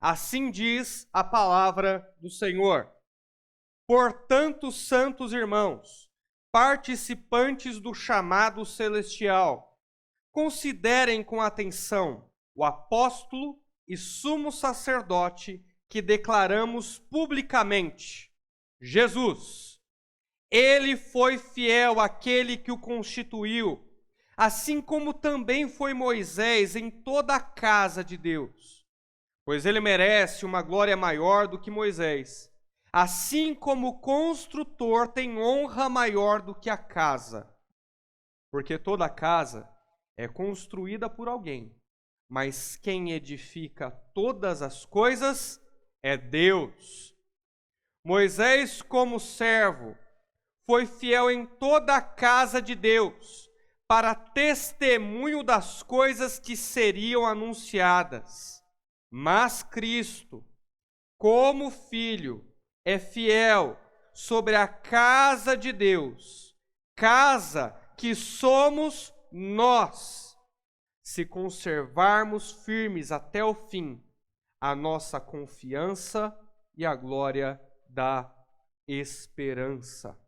Assim diz a palavra do Senhor. Portanto, santos irmãos, participantes do chamado celestial, considerem com atenção o apóstolo e sumo sacerdote que declaramos publicamente, Jesus. Ele foi fiel àquele que o constituiu, assim como também foi Moisés em toda a casa de Deus. Pois ele merece uma glória maior do que Moisés, assim como o construtor tem honra maior do que a casa. Porque toda casa é construída por alguém, mas quem edifica todas as coisas é Deus. Moisés, como servo, foi fiel em toda a casa de Deus, para testemunho das coisas que seriam anunciadas. Mas Cristo, como Filho, é fiel sobre a casa de Deus, casa que somos nós, se conservarmos firmes até o fim a nossa confiança e a glória da esperança.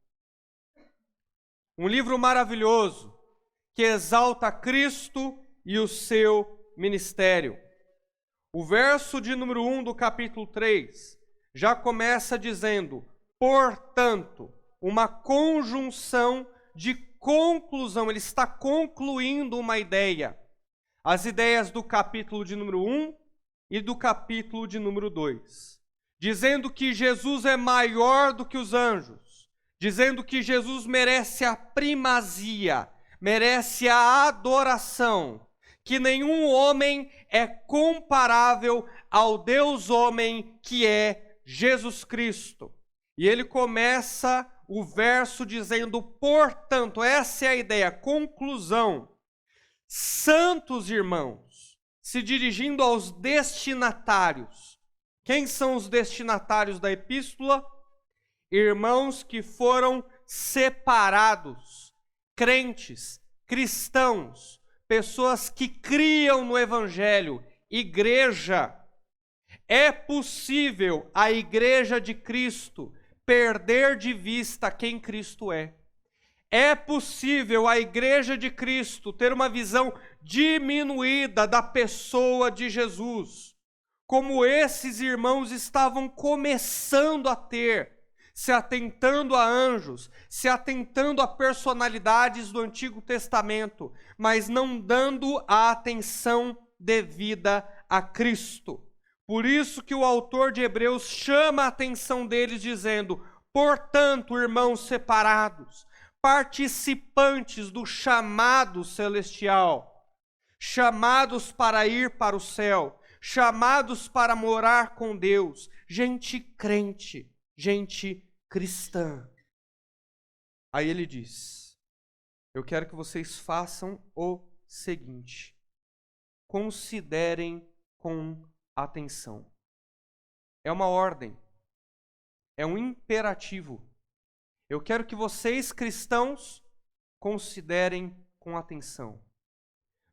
Um livro maravilhoso que exalta Cristo e o seu ministério. O verso de número 1 do capítulo 3 já começa dizendo, portanto, uma conjunção de conclusão. Ele está concluindo uma ideia. As ideias do capítulo de número 1 e do capítulo de número 2. Dizendo que Jesus é maior do que os anjos. Dizendo que Jesus merece a primazia, merece a adoração, que nenhum homem é comparável ao Deus homem que é Jesus Cristo. E ele começa o verso dizendo, portanto, essa é a ideia, conclusão. Santos irmãos, se dirigindo aos destinatários. Quem são os destinatários da epístola? Irmãos que foram separados, crentes, cristãos, pessoas que criam no Evangelho, igreja. É possível a igreja de Cristo perder de vista quem Cristo é. É possível a igreja de Cristo ter uma visão diminuída da pessoa de Jesus, como esses irmãos estavam começando a ter, se atentando a anjos, se atentando a personalidades do Antigo Testamento, mas não dando a atenção devida a Cristo. Por isso que o autor de Hebreus chama a atenção deles dizendo, portanto, irmãos separados, participantes do chamado celestial, chamados para ir para o céu, chamados para morar com Deus, gente crente, gente cristã. Aí ele diz, eu quero que vocês façam o seguinte, considerem com atenção. É uma ordem, é um imperativo. Eu quero que vocês, cristãos, considerem com atenção.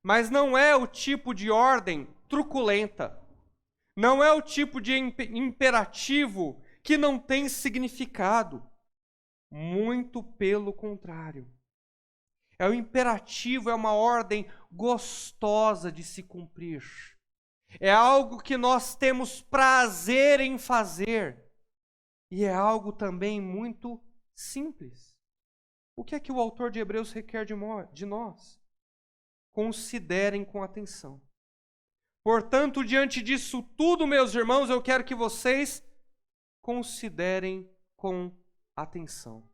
Mas não é o tipo de ordem truculenta. Não é o tipo de imperativo que não tem significado. Muito pelo contrário. É o imperativo, é uma ordem gostosa de se cumprir. É algo que nós temos prazer em fazer. E é algo também muito simples. O que é que o autor de Hebreus requer de nós? Considerem com atenção. Portanto, diante disso tudo, meus irmãos, eu quero que vocês considerem com atenção.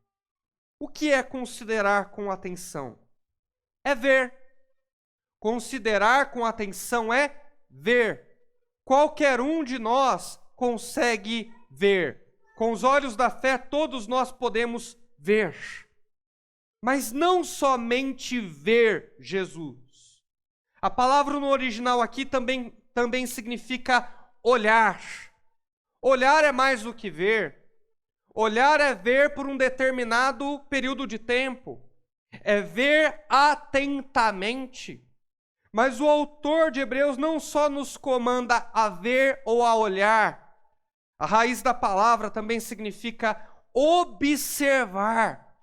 O que é considerar com atenção? É ver. Considerar com atenção é ver. Qualquer um de nós consegue ver. Com os olhos da fé, todos nós podemos ver. Mas não somente ver Jesus. A palavra no original aqui também significa olhar. Olhar é mais do que ver. Olhar é ver por um determinado período de tempo. É ver atentamente. Mas o autor de Hebreus não só nos comanda a ver ou a olhar. A raiz da palavra também significa observar.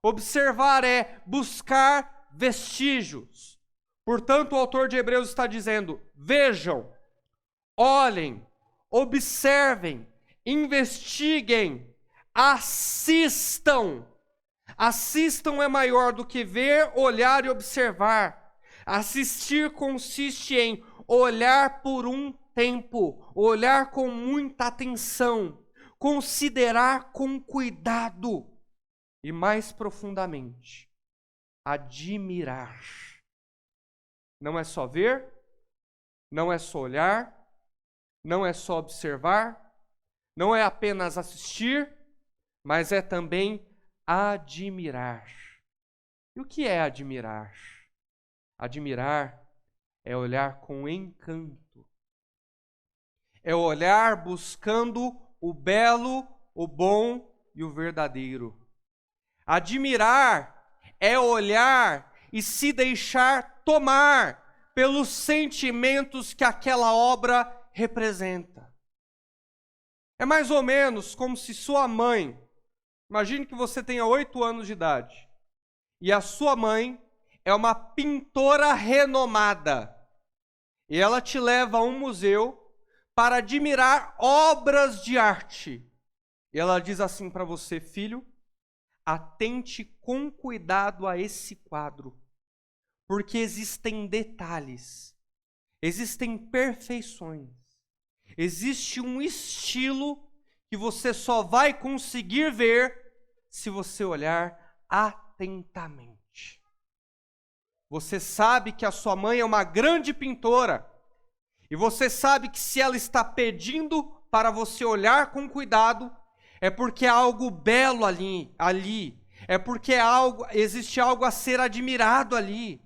Observar é buscar vestígios. Portanto, o autor de Hebreus está dizendo: vejam, olhem, observem, investiguem, assistam. Assistam é maior do que ver, olhar e observar. Assistir consiste em olhar por um tempo, olhar com muita atenção, considerar com cuidado e, mais profundamente, admirar. Não é só ver, não é só olhar, não é só observar, não é apenas assistir, mas é também admirar. E o que é admirar? Admirar é olhar com encanto. É olhar buscando o belo, o bom e o verdadeiro. Admirar é olhar e se deixar tomar pelos sentimentos que aquela obra representa. É mais ou menos como se sua mãe, imagine que você tenha 8 anos de idade, e a sua mãe é uma pintora renomada, e ela te leva a um museu para admirar obras de arte. E ela diz assim para você: filho, atente com cuidado a esse quadro, porque existem detalhes, existem perfeições, existe um estilo que você só vai conseguir ver se você olhar atentamente. Você sabe que a sua mãe é uma grande pintora, e você sabe que se ela está pedindo para você olhar com cuidado, é porque há algo belo ali, é porque existe algo a ser admirado ali,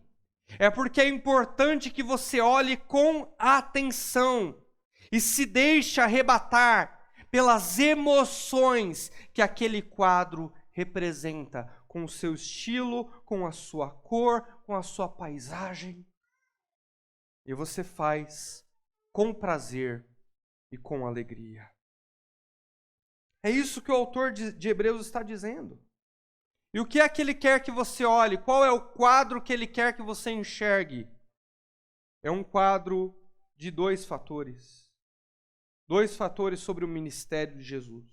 é porque é importante que você olhe com atenção e se deixe arrebatar pelas emoções que aquele quadro representa, com o seu estilo, com a sua cor, com a sua paisagem. E você faz com prazer e com alegria. É isso que o autor de Hebreus está dizendo. E o que é que ele quer que você olhe? Qual é o quadro que ele quer que você enxergue? É um quadro de 2 fatores. 2 fatores sobre o ministério de Jesus.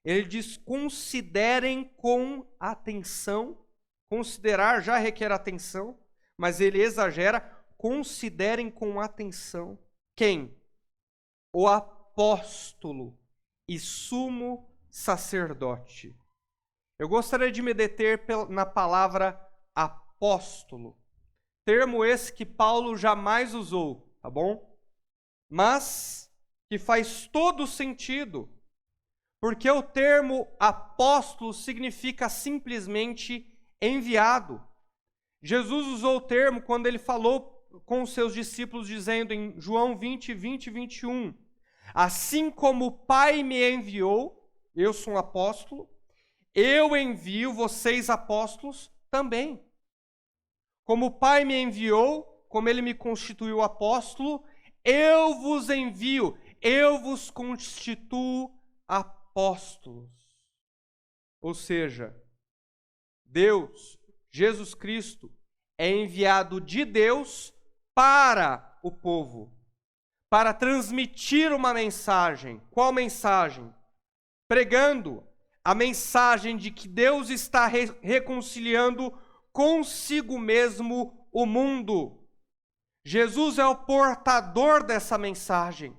Ele diz: considerem com atenção. Considerar já requer atenção, mas ele exagera. Considerem com atenção. Quem? O apóstolo e sumo sacerdote. Eu gostaria de me deter na palavra apóstolo. Termo esse que Paulo jamais usou, tá bom? Mas que faz todo sentido, porque o termo apóstolo significa simplesmente enviado. Jesus usou o termo quando ele falou com os seus discípulos, dizendo em João 20, 20 e 21, assim como o Pai me enviou, eu sou um apóstolo, eu envio vocês apóstolos também. Como o Pai me enviou, como ele me constituiu apóstolo, eu vos envio, eu vos constituo apóstolos. Ou seja, Deus, Jesus Cristo, é enviado de Deus para o povo, para transmitir uma mensagem. Qual mensagem? Pregando a mensagem de que Deus está reconciliando consigo mesmo o mundo. Jesus é o portador dessa mensagem,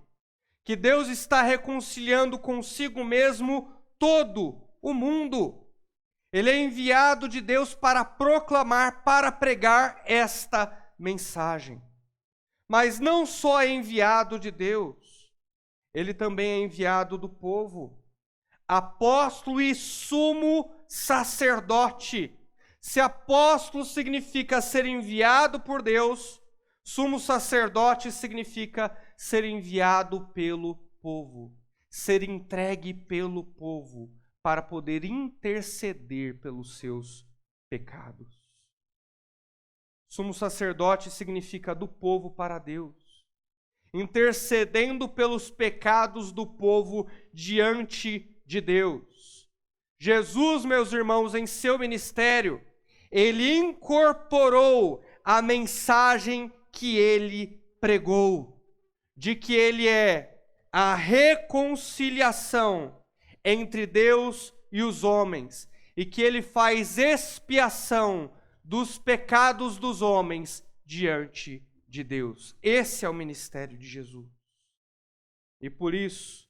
que Deus está reconciliando consigo mesmo todo o mundo. Ele é enviado de Deus para proclamar, para pregar esta mensagem. Mas não só é enviado de Deus, ele também é enviado do povo. Apóstolo e sumo sacerdote. Se apóstolo significa ser enviado por Deus, sumo sacerdote significa ser enviado pelo povo, ser entregue pelo povo, para poder interceder pelos seus pecados. Sumo sacerdote significa do povo para Deus, intercedendo pelos pecados do povo diante de Deus. Jesus, meus irmãos, em seu ministério, ele incorporou a mensagem que ele pregou, de que ele é a reconciliação entre Deus e os homens, e que ele faz expiação dos pecados dos homens diante de Deus. Esse é o ministério de Jesus. E por isso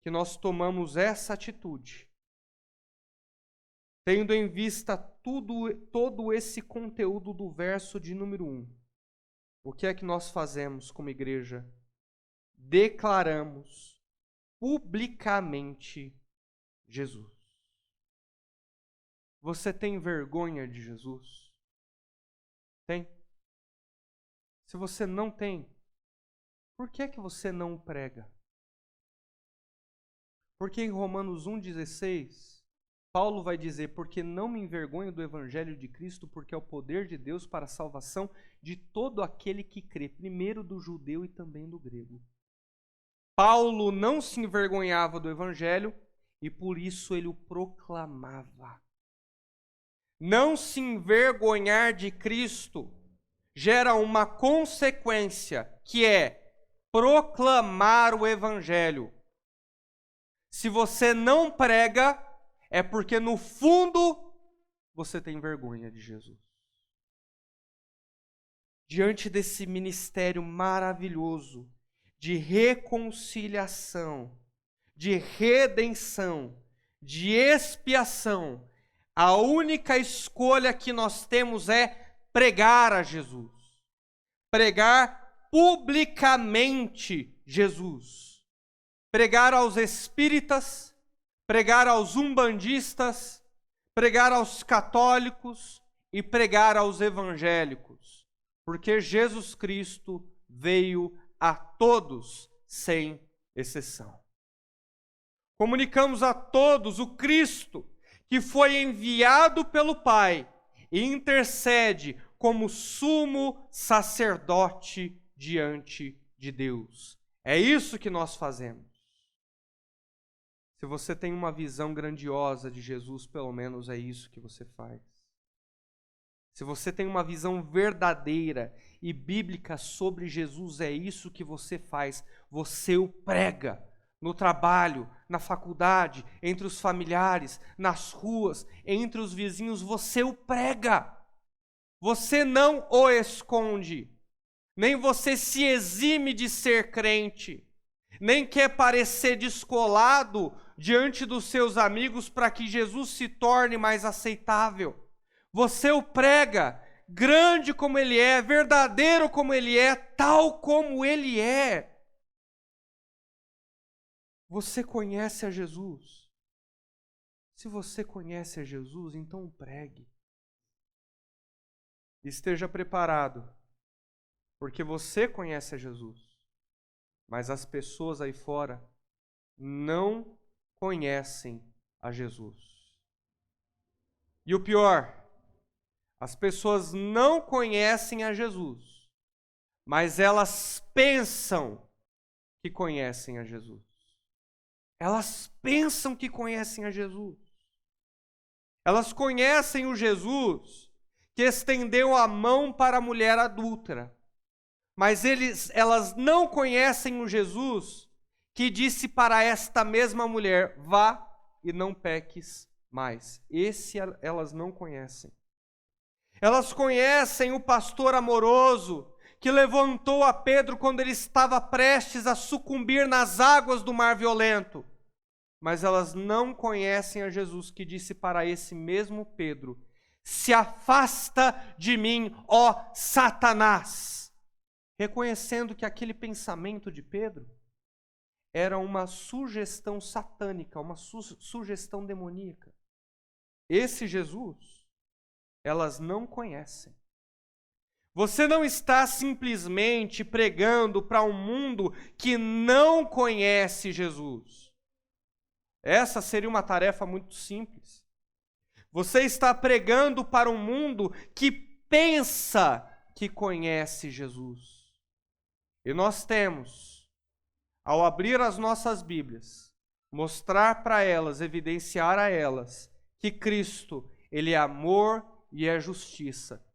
que nós tomamos essa atitude, tendo em vista todo esse conteúdo do verso de número 1. O que é que nós fazemos como igreja? Declaramos publicamente Jesus. Você tem vergonha de Jesus? Tem? Se você não tem, por que é que você não o prega? Porque em Romanos 1,16, Paulo vai dizer, porque não me envergonho do evangelho de Cristo, porque é o poder de Deus para a salvação de todo aquele que crê, primeiro do judeu e também do grego. Paulo não se envergonhava do evangelho e por isso ele o proclamava. Não se envergonhar de Cristo gera uma consequência, que é proclamar o evangelho. Se você não prega, é porque no fundo você tem vergonha de Jesus. Diante desse ministério maravilhoso de reconciliação, de redenção, de expiação, a única escolha que nós temos é pregar a Jesus. Pregar publicamente Jesus. Pregar aos espíritas, pregar aos umbandistas, pregar aos católicos e pregar aos evangélicos. Porque Jesus Cristo veio a todos, sem exceção. Comunicamos a todos o Cristo que foi enviado pelo Pai e intercede como sumo sacerdote diante de Deus. É isso que nós fazemos. Se você tem uma visão grandiosa de Jesus, pelo menos é isso que você faz. Se você tem uma visão verdadeira e bíblica sobre Jesus, é isso que você faz. Você o prega no trabalho, na faculdade, entre os familiares, nas ruas, entre os vizinhos, você o prega. Você não o esconde, nem você se exime de ser crente, nem quer parecer descolado diante dos seus amigos para que Jesus se torne mais aceitável. Você o prega, grande como ele é, verdadeiro como ele é, tal como ele é. Você conhece a Jesus? Se você conhece a Jesus, então pregue. Esteja preparado, porque você conhece a Jesus, mas as pessoas aí fora não conhecem a Jesus. E o pior, as pessoas não conhecem a Jesus, mas elas pensam que conhecem a Jesus. Elas pensam que conhecem a Jesus. Elas conhecem o Jesus que estendeu a mão para a mulher adúltera. Mas elas não conhecem o Jesus que disse para esta mesma mulher, vá e não peques mais. Esse elas não conhecem. Elas conhecem o pastor amoroso que levantou a Pedro quando ele estava prestes a sucumbir nas águas do mar violento. Mas elas não conhecem a Jesus que disse para esse mesmo Pedro, se afasta de mim, ó Satanás. Reconhecendo que aquele pensamento de Pedro era uma sugestão satânica, uma sugestão demoníaca. Esse Jesus, elas não conhecem. Você não está simplesmente pregando para um mundo que não conhece Jesus. Essa seria uma tarefa muito simples. Você está pregando para um mundo que pensa que conhece Jesus. E nós temos, ao abrir as nossas Bíblias, mostrar para elas, evidenciar a elas, que Cristo, Ele é amor e é justiça.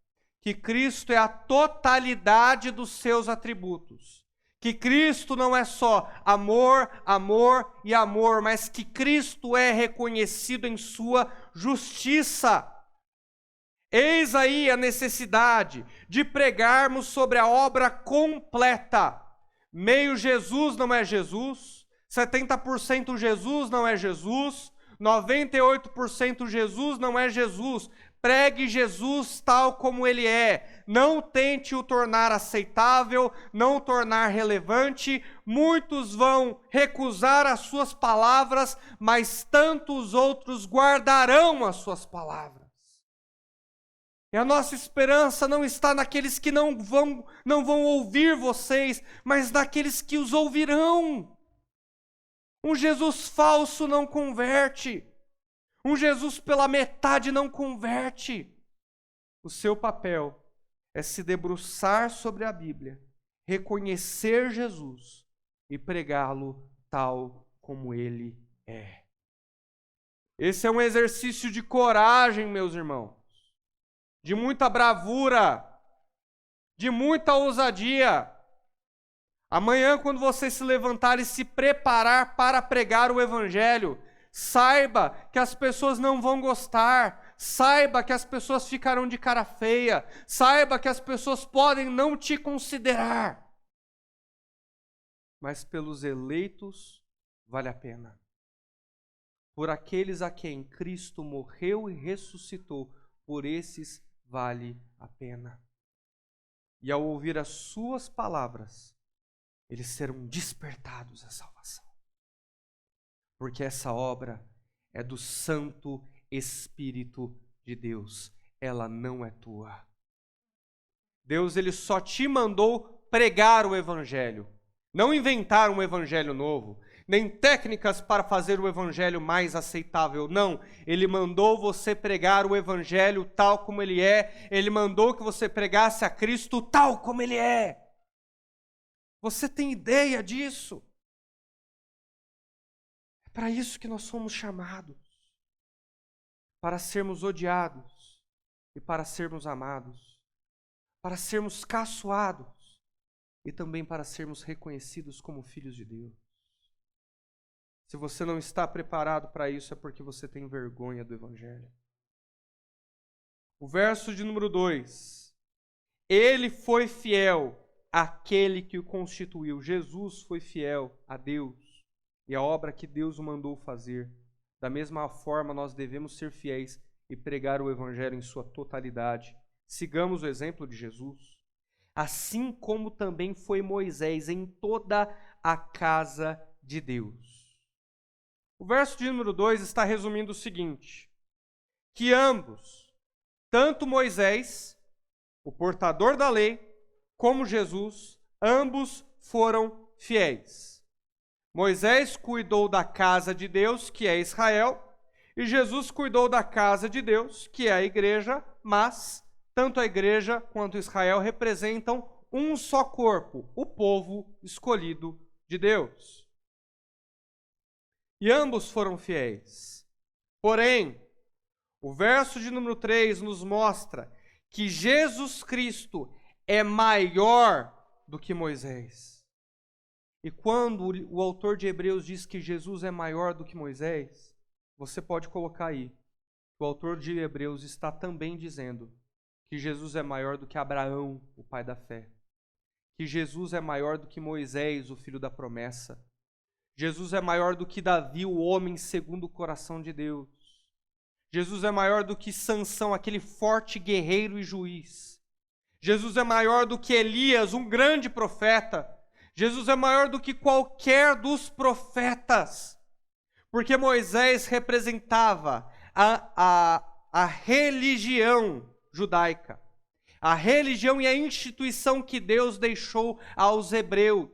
Que Cristo é a totalidade dos seus atributos. Que Cristo não é só amor, amor e amor, mas que Cristo é reconhecido em sua justiça. Eis aí a necessidade de pregarmos sobre a obra completa. Meio Jesus não é Jesus, 70% Jesus não é Jesus, 98% Jesus não é Jesus. Pregue Jesus tal como ele é. Não tente o tornar aceitável, não o tornar relevante. Muitos vão recusar as suas palavras, mas tantos outros guardarão as suas palavras. E a nossa esperança não está naqueles que não vão ouvir vocês, mas naqueles que os ouvirão. Um Jesus falso não converte. Um Jesus pela metade não converte. O seu papel é se debruçar sobre a Bíblia, reconhecer Jesus e pregá-lo tal como ele é. Esse é um exercício de coragem, meus irmãos, de muita bravura, de muita ousadia. Amanhã, quando você se levantar e se preparar para pregar o Evangelho, saiba que as pessoas não vão gostar, saiba que as pessoas ficarão de cara feia, saiba que as pessoas podem não te considerar. Mas pelos eleitos vale a pena. Por aqueles a quem Cristo morreu e ressuscitou, por esses vale a pena. E ao ouvir as suas palavras, eles serão despertados à salvação. Porque essa obra é do Santo Espírito de Deus. Ela não é tua. Deus, Ele só te mandou pregar o Evangelho. Não inventar um Evangelho novo. Nem técnicas para fazer o Evangelho mais aceitável. Não. Ele mandou você pregar o Evangelho tal como ele é. Ele mandou que você pregasse a Cristo tal como ele é. Você tem ideia disso? É para isso que nós somos chamados. Para sermos odiados e para sermos amados. Para sermos caçoados e também para sermos reconhecidos como filhos de Deus. Se você não está preparado para isso, é porque você tem vergonha do Evangelho. O verso de número 2. Ele foi fiel àquele que o constituiu. Jesus foi fiel a Deus e à obra que Deus o mandou fazer. Da mesma forma, nós devemos ser fiéis e pregar o Evangelho em sua totalidade. Sigamos o exemplo de Jesus. Assim como também foi Moisés em toda a casa de Deus. O verso de número 2 está resumindo o seguinte: que ambos, tanto Moisés, o portador da lei, como Jesus, ambos foram fiéis. Moisés cuidou da casa de Deus, que é Israel, e Jesus cuidou da casa de Deus, que é a igreja, mas tanto a igreja quanto Israel representam um só corpo, o povo escolhido de Deus. E ambos foram fiéis. Porém, o verso de número 3 nos mostra que Jesus Cristo é maior do que Moisés. E quando o autor de Hebreus diz que Jesus é maior do que Moisés, você pode colocar aí. O autor de Hebreus está também dizendo que Jesus é maior do que Abraão, o pai da fé. Que Jesus é maior do que Moisés, o filho da promessa. Jesus é maior do que Davi, o homem segundo o coração de Deus. Jesus é maior do que Sansão, aquele forte guerreiro e juiz. Jesus é maior do que Elias, um grande profeta. Jesus é maior do que qualquer dos profetas. Porque Moisés representava a religião judaica. A religião e a instituição que Deus deixou aos hebreus.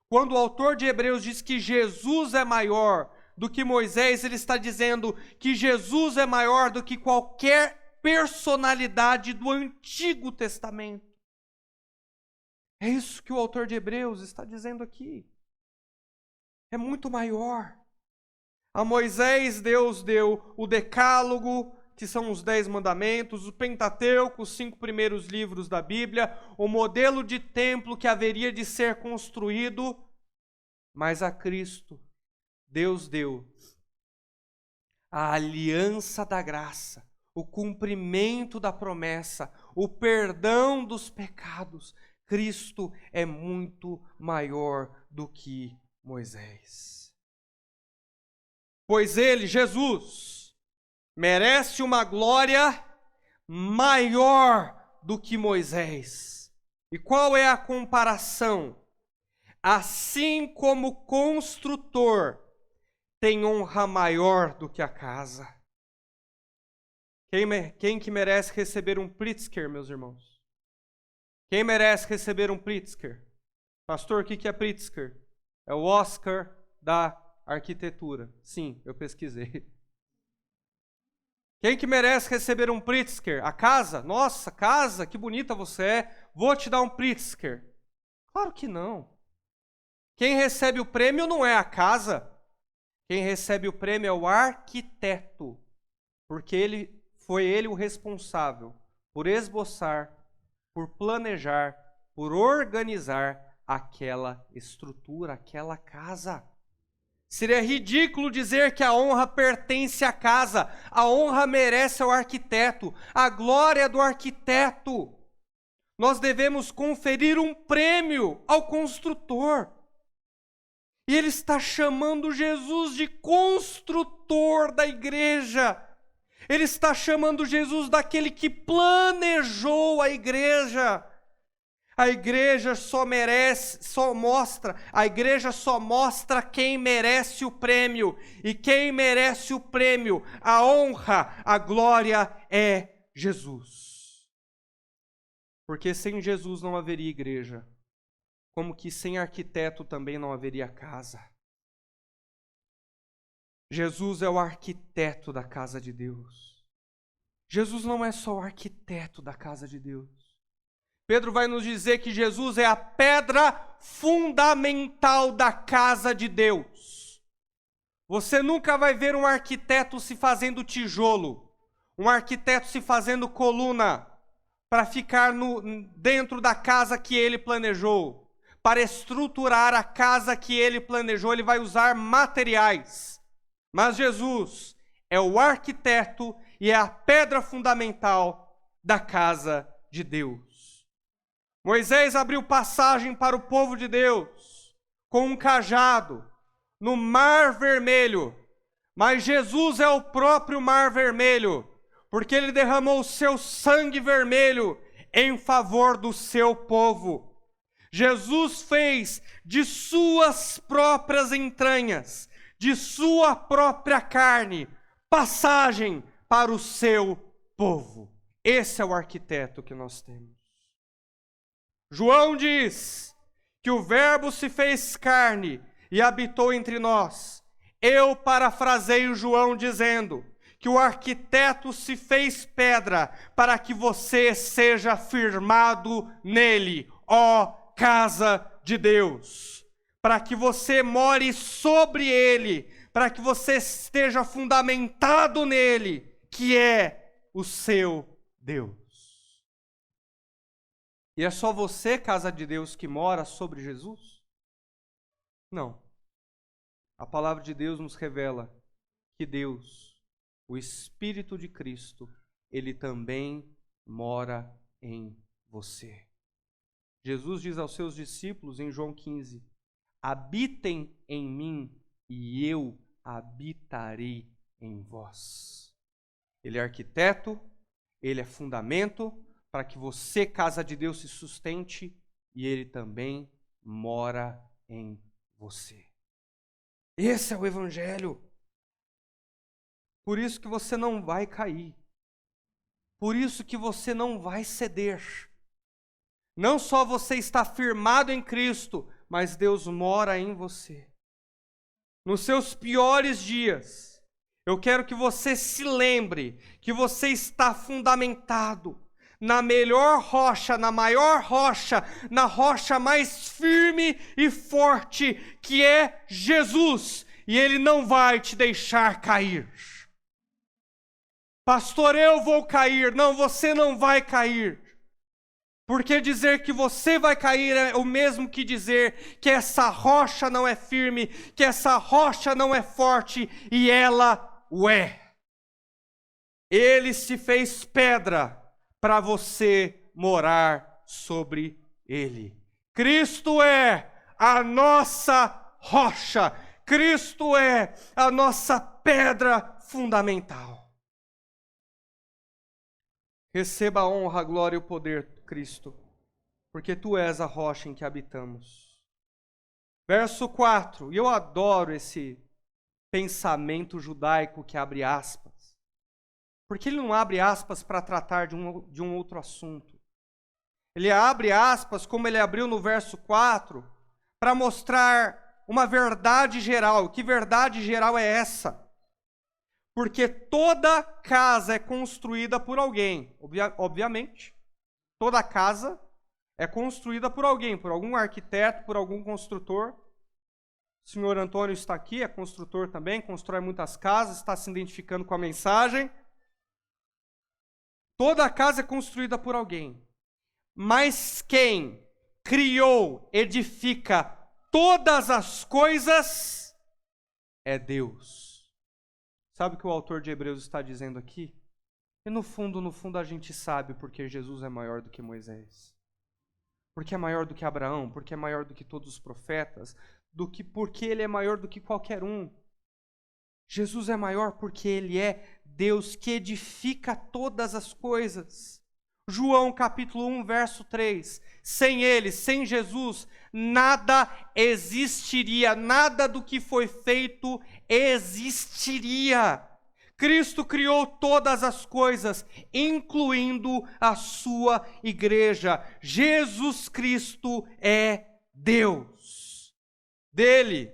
Quando o autor de Hebreus diz que Jesus é maior do que Moisés, ele está dizendo que Jesus é maior do que qualquer personalidade do Antigo Testamento. É isso que o autor de Hebreus está dizendo aqui. É muito maior. A Moisés, Deus deu o Decálogo, que são os 10 mandamentos, o Pentateuco, os 5 primeiros livros da Bíblia, o modelo de templo que haveria de ser construído, mas a Cristo, Deus deu a aliança da graça, o cumprimento da promessa, o perdão dos pecados. Cristo é muito maior do que Moisés. Pois ele, Jesus, merece uma glória maior do que Moisés. E qual é a comparação? Assim como o construtor tem honra maior do que a casa. Quem que merece receber um Pritzker, meus irmãos? Quem merece receber um Pritzker? Pastor, o que é Pritzker? É o Oscar da arquitetura. Sim, eu pesquisei. Quem que merece receber um Pritzker? A casa? Nossa, casa, que bonita você é. Vou te dar um Pritzker. Claro que não. Quem recebe o prêmio não é a casa. Quem recebe o prêmio é o arquiteto. Porque foi ele o responsável por esboçar, por planejar, por organizar aquela estrutura, aquela casa. Seria ridículo dizer que a honra pertence à casa. A honra merece ao arquiteto. A glória é do arquiteto. Nós devemos conferir um prêmio ao construtor. E ele está chamando Jesus de construtor da igreja. Ele está chamando Jesus daquele que planejou a igreja. A igreja a igreja só mostra quem merece o prêmio. E quem merece o prêmio, a honra, a glória é Jesus. Porque sem Jesus não haveria igreja. Como que sem arquiteto também não haveria casa. Jesus é o arquiteto da casa de Deus. Jesus não é só o arquiteto da casa de Deus. Pedro vai nos dizer que Jesus é a pedra fundamental da casa de Deus. Você nunca vai ver um arquiteto se fazendo tijolo, um arquiteto se fazendo coluna para ficar dentro da casa que ele planejou. Para estruturar a casa que ele planejou, ele vai usar materiais. Mas Jesus é o arquiteto e é a pedra fundamental da casa de Deus. Moisés abriu passagem para o povo de Deus com um cajado no Mar Vermelho. Mas Jesus é o próprio Mar Vermelho, porque ele derramou o seu sangue vermelho em favor do seu povo. Jesus fez de suas próprias entranhas, de sua própria carne, passagem para o seu povo. Esse é o arquiteto que nós temos. João diz que o Verbo se fez carne e habitou entre nós. Eu parafraseio João dizendo que o arquiteto se fez pedra para que você seja firmado nele, ó casa de Deus, para que você more sobre ele, para que você esteja fundamentado nele, que é o seu Deus. E é só você, casa de Deus, que mora sobre Jesus? Não. A palavra de Deus nos revela que Deus, o Espírito de Cristo, ele também mora em você. Jesus diz aos seus discípulos em João 15, habitem em mim e eu habitarei em vós. Ele é arquiteto, ele é fundamento para que você, casa de Deus, se sustente e ele também mora em você. Esse é o Evangelho. Por isso que você não vai cair. Por isso que você não vai ceder. Não só você está firmado em Cristo, mas Deus mora em você. Nos seus piores dias, Eu quero que você se lembre que você está fundamentado na melhor rocha, na maior rocha, na rocha mais firme e forte, que é Jesus. E Ele não vai te deixar cair. Pastor, eu vou cair. Não, você não vai cair. Porque dizer que você vai cair é o mesmo que dizer que essa rocha não é firme, que essa rocha não é forte, e ela o é. Ele se fez pedra para você morar sobre ele. Cristo é a nossa rocha. Cristo é a nossa pedra fundamental. Receba a honra, a glória e o poder, Cristo, porque Tu és a rocha em que habitamos. Verso 4, e eu adoro esse pensamento judaico que abre aspas, porque ele não abre aspas para tratar de um outro assunto. Ele abre aspas, como ele abriu no verso 4, para mostrar uma verdade geral. Que verdade geral é essa? Porque toda casa é construída por alguém, obviamente. Toda casa é construída por alguém, por algum arquiteto, por algum construtor. O senhor Antônio está aqui, é construtor também, constrói muitas casas, está se identificando com a mensagem. Toda casa é construída por alguém. Mas quem criou, edifica todas as coisas é Deus. Sabe o que o autor de Hebreus está dizendo aqui? E no fundo a gente sabe porque Jesus é maior do que Moisés. Porque é maior do que Abraão, porque é maior do que todos os profetas, porque ele é maior do que qualquer um. Jesus é maior porque ele é Deus que edifica todas as coisas. João capítulo 1, verso 3. Sem ele, sem Jesus, nada existiria, nada do que foi feito existiria. Cristo criou todas as coisas, incluindo a sua igreja. Jesus Cristo é Deus. Dele,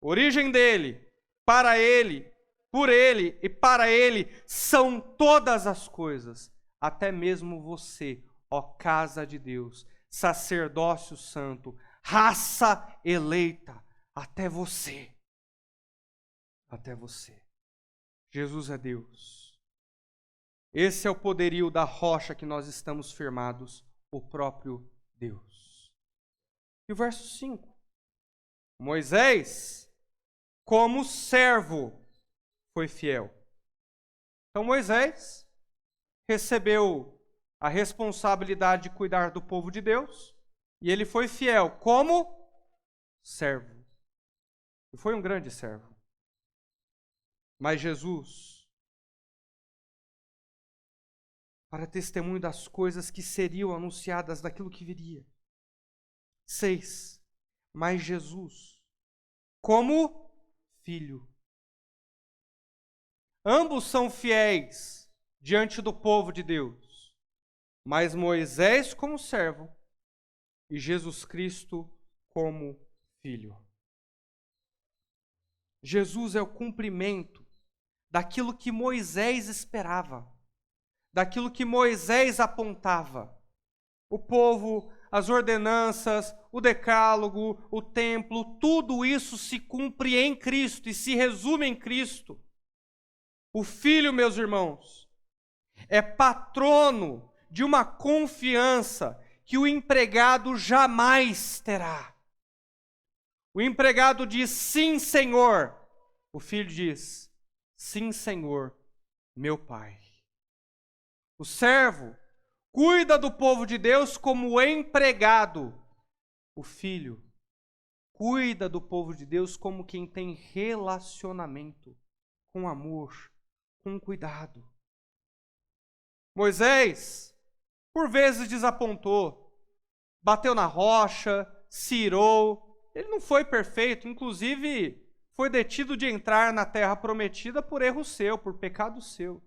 origem dele, para ele, por ele e para ele são todas as coisas. Até mesmo você, ó casa de Deus, sacerdócio santo, raça eleita, até você. Até você. Jesus é Deus. Esse é o poderio da rocha que nós estamos firmados, o próprio Deus. E o verso 5. Moisés, como servo, foi fiel. Então Moisés recebeu a responsabilidade de cuidar do povo de Deus e ele foi fiel como servo. E foi um grande servo. Mas Jesus, para testemunho das coisas que seriam anunciadas, daquilo que viria. 6. Mas Jesus, como filho. Ambos são fiéis diante do povo de Deus, mas Moisés como servo e Jesus Cristo como filho. Jesus é o cumprimento daquilo que Moisés esperava, daquilo que Moisés apontava. O povo, as ordenanças, o decálogo, o templo, tudo isso se cumpre em Cristo e se resume em Cristo. O Filho, meus irmãos, é patrono de uma confiança que o empregado jamais terá. O empregado diz, sim, Senhor. O filho diz, sim, Senhor, meu Pai. O servo cuida do povo de Deus como empregado. O filho cuida do povo de Deus como quem tem relacionamento, com amor, com cuidado. Moisés, por vezes desapontou, bateu na rocha, cirou. Ele não foi perfeito, inclusive foi detido de entrar na terra prometida por erro seu, por pecado seu.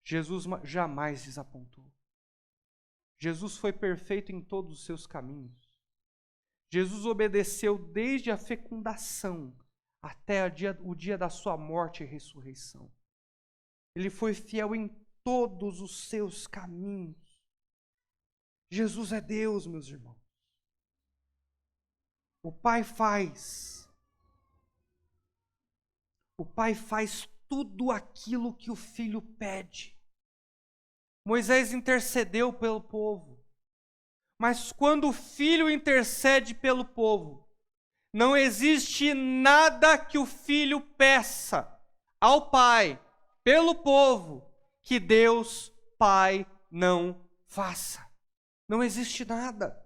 Jesus jamais desapontou. Jesus foi perfeito em todos os seus caminhos. Jesus obedeceu desde a fecundação até o dia da sua morte e ressurreição. Ele foi fiel em todos os seus caminhos. Jesus é Deus, meus irmãos. O Pai faz tudo aquilo que o Filho pede. Moisés intercedeu pelo povo. Mas quando o Filho intercede pelo povo, não existe nada que o Filho peça ao Pai, pelo povo, que Deus, Pai, não faça. Não existe nada.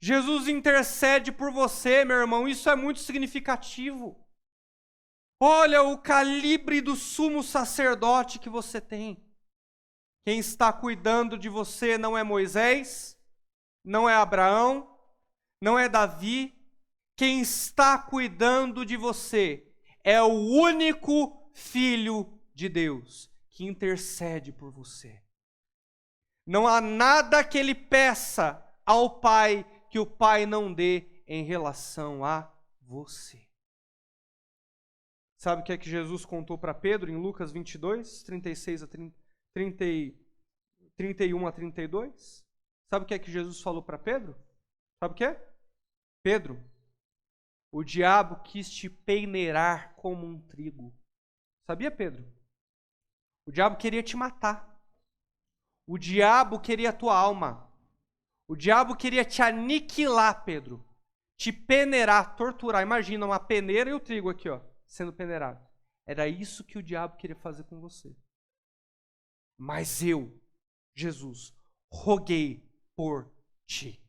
Jesus intercede por você, meu irmão, isso é muito significativo. Olha o calibre do sumo sacerdote que você tem. Quem está cuidando de você não é Moisés, não é Abraão, não é Davi. Quem está cuidando de você é o único Filho de Deus que intercede por você. Não há nada que ele peça ao Pai que o Pai não dê em relação a você. Sabe o que é que Jesus contou para Pedro em Lucas 22, 31 a 32? Sabe o que é que Jesus falou para Pedro? Sabe o que é? Pedro, o diabo quis te peneirar como um trigo. Sabia, Pedro? O diabo queria te matar. O diabo queria a tua alma. O diabo queria te aniquilar, Pedro. Te peneirar, torturar. Imagina uma peneira e o trigo aqui, ó, sendo peneirado. Era isso que o diabo queria fazer com você. Mas eu, Jesus, roguei por ti.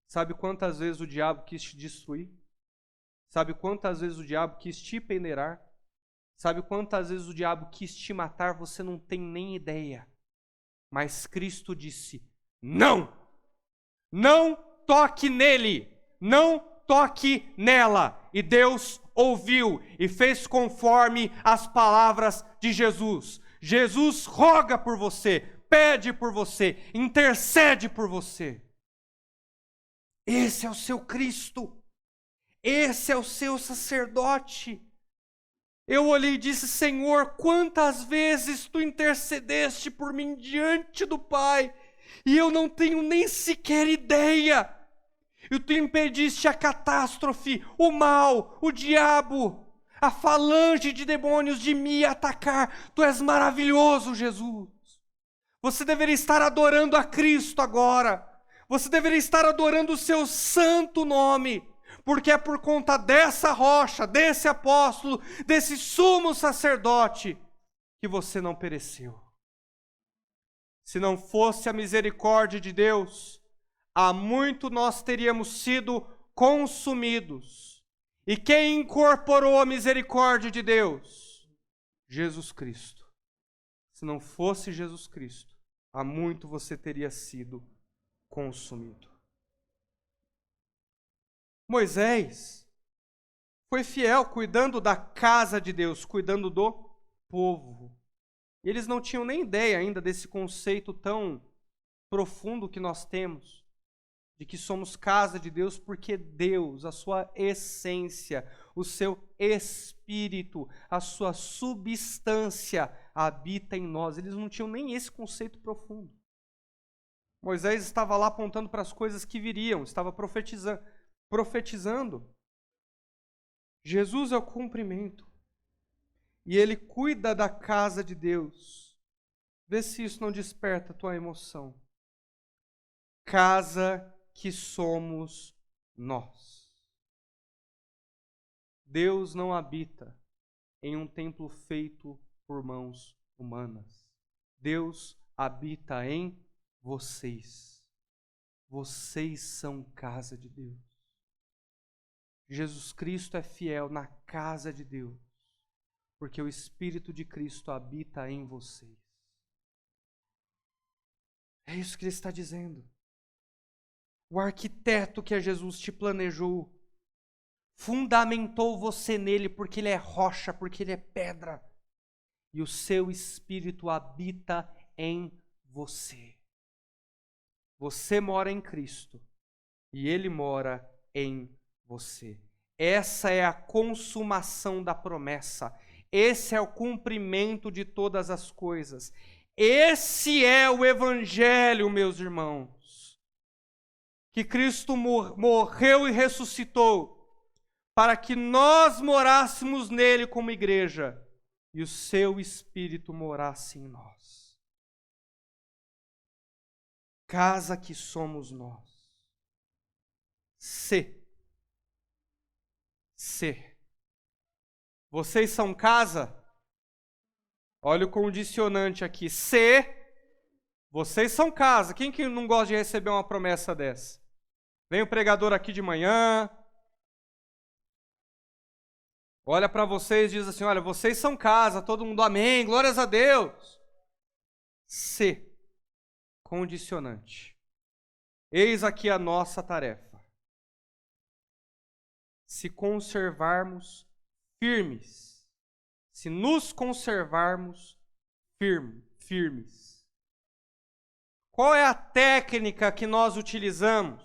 Sabe quantas vezes o diabo quis te destruir? Sabe quantas vezes o diabo quis te peneirar? Sabe quantas vezes o diabo quis te matar? Você não tem nem ideia. Mas Cristo disse: não! Não toque nele! Não toque nela! E Deus ouviu e fez conforme as palavras de Jesus. Jesus roga por você, pede por você, intercede por você. Esse é o seu Cristo. Esse é o seu sacerdote. Eu olhei e disse: Senhor, quantas vezes tu intercedeste por mim diante do Pai, e eu não tenho nem sequer ideia. E tu impediste a catástrofe, o mal, o diabo, a falange de demônios de me atacar. Tu és maravilhoso, Jesus. Você deveria estar adorando a Cristo agora. Você deveria estar adorando o seu santo nome. Porque é por conta dessa rocha, desse apóstolo, desse sumo sacerdote, que você não pereceu. Se não fosse a misericórdia de Deus, há muito nós teríamos sido consumidos. E quem incorporou a misericórdia de Deus? Jesus Cristo. Se não fosse Jesus Cristo, há muito você teria sido consumido. Moisés foi fiel cuidando da casa de Deus, cuidando do povo. E eles não tinham nem ideia ainda desse conceito tão profundo que nós temos, de que somos casa de Deus, porque Deus, a sua essência, o seu espírito, a sua substância habita em nós. Eles não tinham nem esse conceito profundo. Moisés estava lá apontando para as coisas que viriam, estava profetizando. Jesus é o cumprimento. E ele cuida da casa de Deus. Vê se isso não desperta a tua emoção. Casa que somos nós. Deus não habita em um templo feito por mãos humanas. Deus habita em vocês. Vocês são casa de Deus. Jesus Cristo é fiel na casa de Deus, porque o Espírito de Cristo habita em vocês. É isso que ele está dizendo. O arquiteto que é Jesus te planejou, fundamentou você nele, porque ele é rocha, porque ele é pedra, e o seu Espírito habita em você. Você mora em Cristo, e ele mora em você. Essa é a consumação da promessa. Esse é o cumprimento de todas as coisas. Esse é o Evangelho, meus irmãos. Que Cristo morreu e ressuscitou para que nós morássemos nele como igreja e o seu Espírito morasse em nós. Casa que somos nós. Se. Vocês são casa? Olha o condicionante aqui. Se vocês são casa. Quem que não gosta de receber uma promessa dessa? Vem o pregador aqui de manhã, olha para vocês e diz assim, olha, vocês são casa, todo mundo amém, glórias a Deus. Se, condicionante. Eis aqui a nossa tarefa. Se conservarmos firmes, se nos conservarmos firmes. Qual é a técnica que nós utilizamos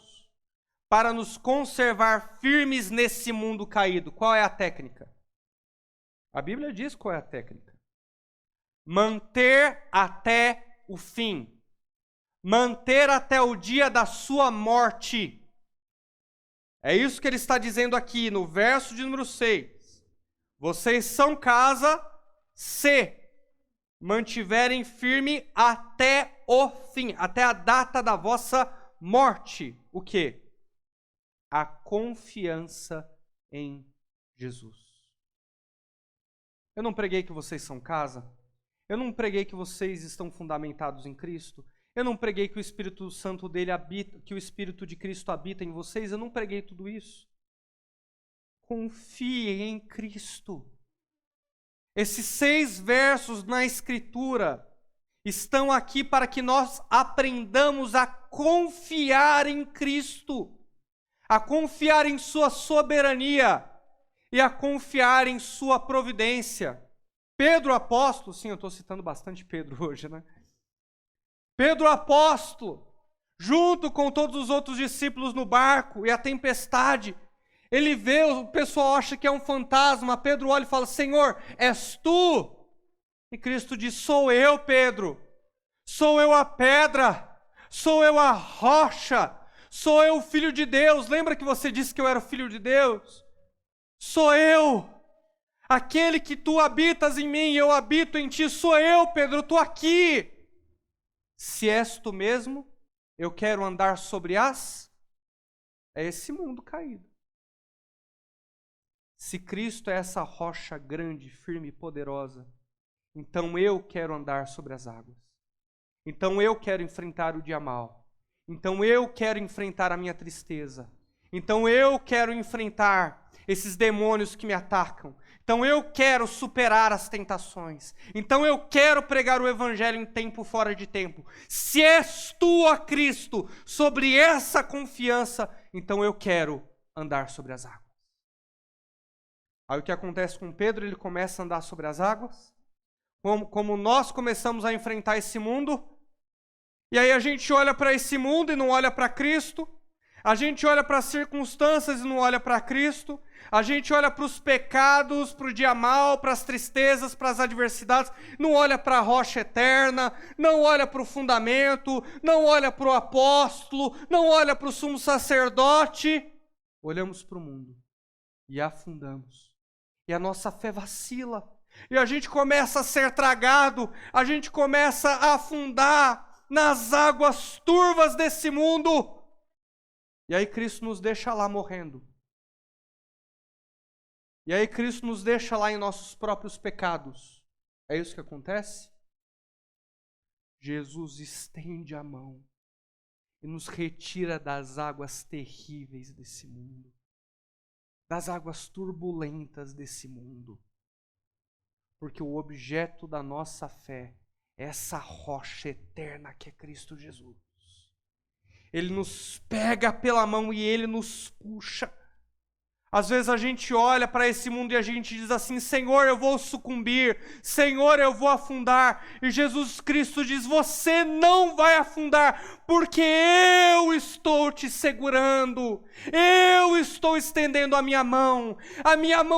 para nos conservar firmes nesse mundo caído? Qual é a técnica? A Bíblia diz qual é a técnica. Manter até o fim. Manter até o dia da sua morte. É isso que ele está dizendo aqui no verso de número 6. Vocês são casa se mantiverem firme até o fim, até a data da vossa morte. O quê? A confiança em Jesus. Eu não preguei que vocês são casa. Eu não preguei que vocês estão fundamentados em Cristo. Eu não preguei que o Espírito Santo dele habita, que o Espírito de Cristo habita em vocês. Eu não preguei tudo isso. Confiem em Cristo. Esses 6 versos na Escritura estão aqui para que nós aprendamos a confiar em Cristo, a confiar em sua soberania e a confiar em sua providência. Pedro apóstolo, sim, eu estou citando bastante Pedro hoje, né? Pedro apóstolo, junto com todos os outros discípulos no barco e a tempestade, ele vê, o pessoal acha que é um fantasma, Pedro olha e fala, Senhor, és tu? E Cristo diz, sou eu, Pedro, sou eu a pedra, sou eu a rocha, sou eu o Filho de Deus. Lembra que você disse que eu era o Filho de Deus? Sou eu, aquele que tu habitas em mim e eu habito em ti, sou eu, Pedro, eu estou aqui. Se és tu mesmo, eu quero andar sobre as... É esse mundo caído. Se Cristo é essa rocha grande, firme e poderosa, então eu quero andar sobre as águas. Então eu quero enfrentar o dia mau. Então eu quero enfrentar a minha tristeza. Então eu quero enfrentar esses demônios que me atacam. Então eu quero superar as tentações. Então eu quero pregar o Evangelho em tempo fora de tempo. Se és tu, ó Cristo, sobre essa confiança, então eu quero andar sobre as águas. Aí o que acontece com Pedro? Ele começa a andar sobre as águas. Como nós começamos a enfrentar esse mundo. E aí a gente olha para esse mundo e não olha para Cristo. A gente olha para as circunstâncias e não olha para Cristo. A gente olha para os pecados, para o dia mau, para as tristezas, para as adversidades. Não olha para a rocha eterna, não olha para o fundamento, não olha para o apóstolo, não olha para o sumo sacerdote. Olhamos para o mundo e afundamos. E a nossa fé vacila. E a gente começa a ser tragado, a gente começa a afundar nas águas turvas desse mundo. E aí Cristo nos deixa lá morrendo. E aí Cristo nos deixa lá em nossos próprios pecados. É isso que acontece? Jesus estende a mão e nos retira das águas terríveis desse mundo, das águas turbulentas desse mundo. Porque o objeto da nossa fé é essa rocha eterna que é Cristo Jesus. Ele nos pega pela mão e Ele nos puxa. Às vezes a gente olha para esse mundo e a gente diz assim: Senhor, eu vou sucumbir, Senhor, eu vou afundar. E Jesus Cristo diz: você não vai afundar, porque eu estou te segurando, eu estou estendendo a minha mão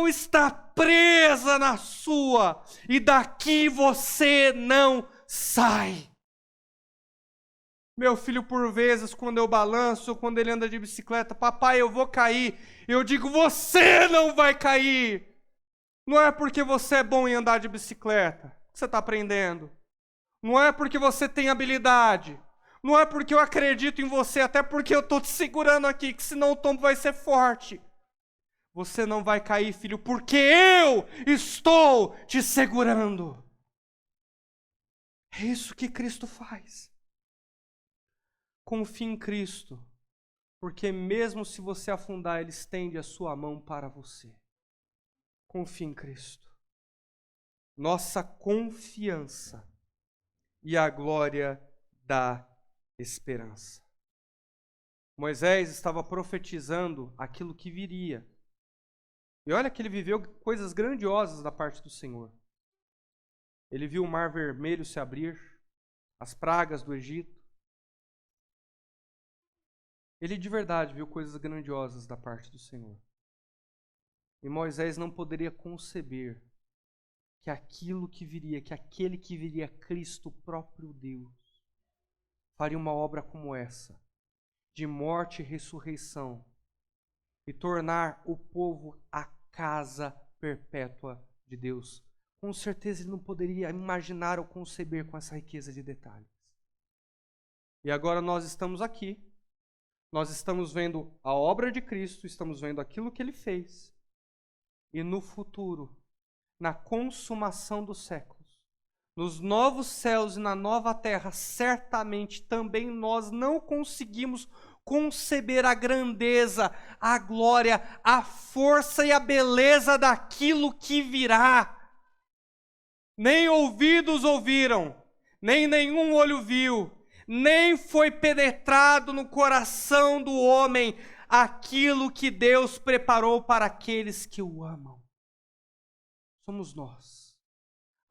está presa na sua, e daqui você não sai. Meu filho, por vezes, quando eu balanço, quando ele anda de bicicleta, papai, eu vou cair. Eu digo, você não vai cair. Não é porque você é bom em andar de bicicleta que você está aprendendo. Não é porque você tem habilidade. Não é porque eu acredito em você, até porque eu estou te segurando aqui, que senão o tombo vai ser forte. Você não vai cair, filho, porque eu estou te segurando. É isso que Cristo faz. Confie em Cristo, porque mesmo se você afundar, Ele estende a sua mão para você. Confie em Cristo. Nossa confiança e a glória da esperança. Moisés estava profetizando aquilo que viria. E olha que ele viveu coisas grandiosas da parte do Senhor. Ele viu o Mar Vermelho se abrir, as pragas do Egito. Ele de verdade viu coisas grandiosas da parte do Senhor. E Moisés não poderia conceber que aquilo que viria, que aquele que viria, Cristo, o próprio Deus, faria uma obra como essa, de morte e ressurreição, e tornar o povo a casa perpétua de Deus. Com certeza ele não poderia imaginar ou conceber com essa riqueza de detalhes. E agora nós estamos aqui, nós estamos vendo a obra de Cristo, estamos vendo aquilo que Ele fez. E no futuro, na consumação dos séculos, nos novos céus e na nova terra, certamente também nós não conseguimos conceber a grandeza, a glória, a força e a beleza daquilo que virá. Nem ouvidos ouviram, nem nenhum olho viu, nem foi penetrado no coração do homem aquilo que Deus preparou para aqueles que o amam. Somos nós,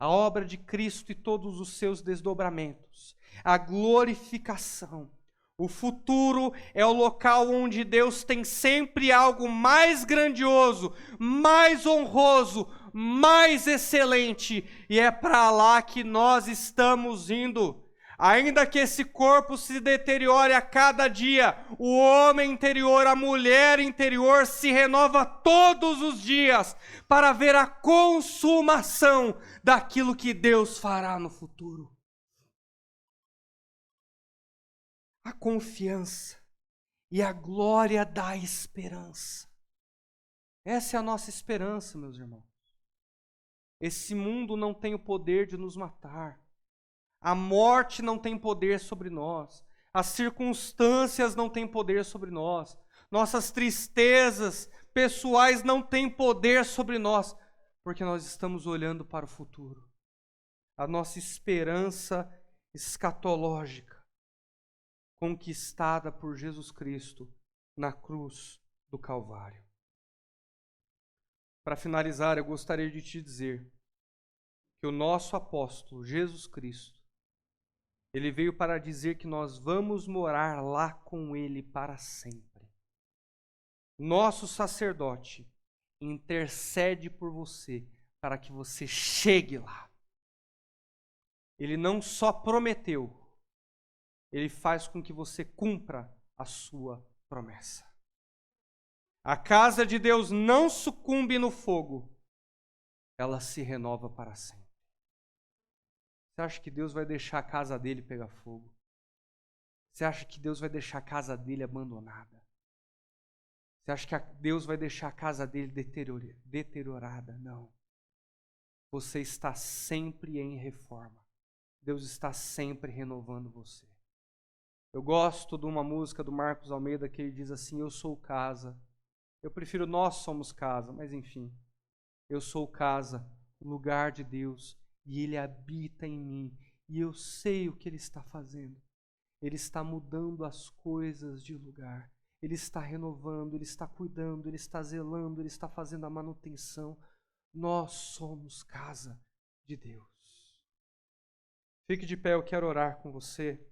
a obra de Cristo e todos os seus desdobramentos, a glorificação. O futuro é o local onde Deus tem sempre algo mais grandioso, mais honroso, mais excelente, e é para lá que nós estamos indo. Ainda que esse corpo se deteriore a cada dia, o homem interior, a mulher interior se renova todos os dias para ver a consumação daquilo que Deus fará no futuro. A confiança e a glória da esperança. Essa é a nossa esperança, meus irmãos. Esse mundo não tem o poder de nos matar. A morte não tem poder sobre nós. As circunstâncias não têm poder sobre nós. Nossas tristezas pessoais não têm poder sobre nós, porque nós estamos olhando para o futuro. A nossa esperança escatológica, conquistada por Jesus Cristo na cruz do Calvário. Para finalizar, eu gostaria de te dizer que o nosso apóstolo, Jesus Cristo, ele veio para dizer que nós vamos morar lá com Ele para sempre. Nosso sacerdote intercede por você para que você chegue lá. Ele não só prometeu, Ele faz com que você cumpra a sua promessa. A casa de Deus não sucumbe no fogo, ela se renova para sempre. Você acha que Deus vai deixar a casa dele pegar fogo? Você acha que Deus vai deixar a casa dele abandonada? Você acha que Deus vai deixar a casa dele deteriorada? Não. Você está sempre em reforma. Deus está sempre renovando você. Eu gosto de uma música do Marcos Almeida que ele diz assim: eu sou casa. Eu prefiro nós somos casa, mas enfim. Eu sou casa, o lugar de Deus. E Ele habita em mim, e eu sei o que Ele está fazendo. Ele está mudando as coisas de lugar. Ele está renovando, Ele está cuidando, Ele está zelando, Ele está fazendo a manutenção. Nós somos casa de Deus. Fique de pé, eu quero orar com você.